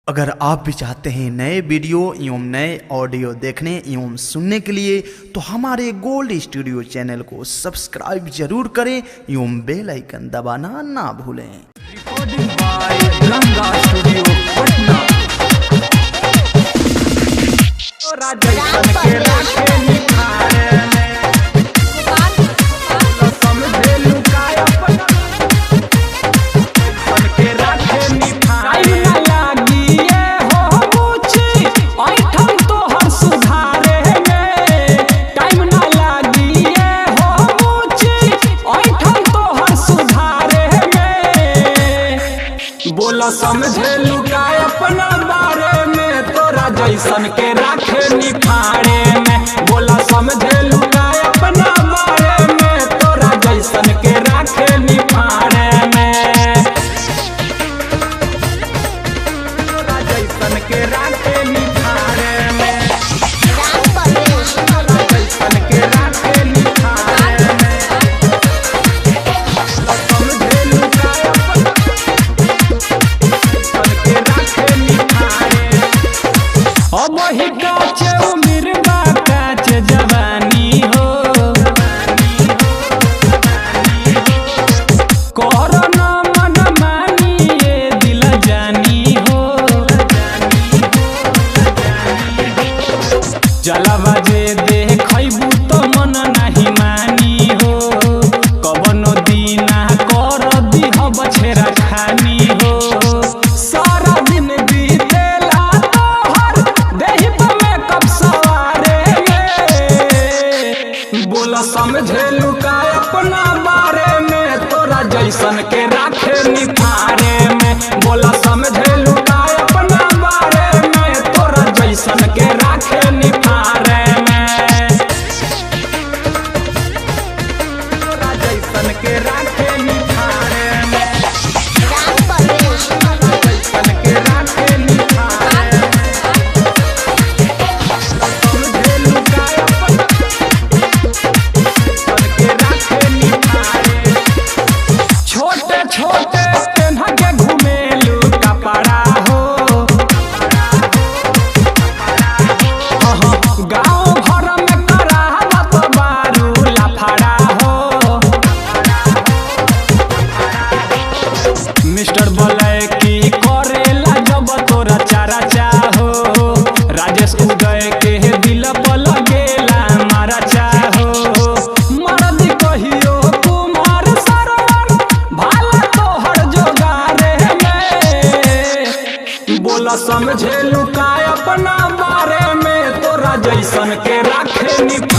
अगर आप भी चाहते हैं नए वीडियो एवं नए ऑडियो देखने एवं सुनने के लिए तो हमारे गोल्ड स्टूडियो चैनल को सब्सक्राइब जरूर करें एवं बेल आइकन दबाना ना भूलें। बोला समझे लुका अपना बारे में तोरा जैसन के राखे निखारे में। बोला समझे लुका अपना बारे में तोरा जैसन के राखे निखारे में। तोरा जैसन के राखे निखारे में। तोरा जैसन के राखे निखारे में। समझे लुका अब ही काचे उम्र बा काचे जवानी हो। कोरोना मन मानी ये दिल जानी हो। जलवा जे देखबू तो मन नहीं मानी हो। कबनो दीना कर दिहब छेरा खानी हो। सारा दिन बीतेला तोहर देहि पे मेकअप सवारे में। बोला समझे लुका अपना बारे में तोरा जैसन के राखे निखारे में। बोला समझे लुका अपना बारे में तोरा जैसन के राखे निखारे में। तोरा जैसन के राखे निखारे में। छोटे छोटे पेन्हा के घुमेलू कपड़ा हो। गाँव भर में करावत बारू लफड़ा हो। मिस्टर बोले की करेला जब तोरा चारा चाहो। राजेश उदय के दिल पर लगेला मारा चाहो। मर्द कहियो कुमार सरवन भाला तोहर जोगारे में। बोला समझे लुका अपना बारे में तोरा जैसन के राखे निखारे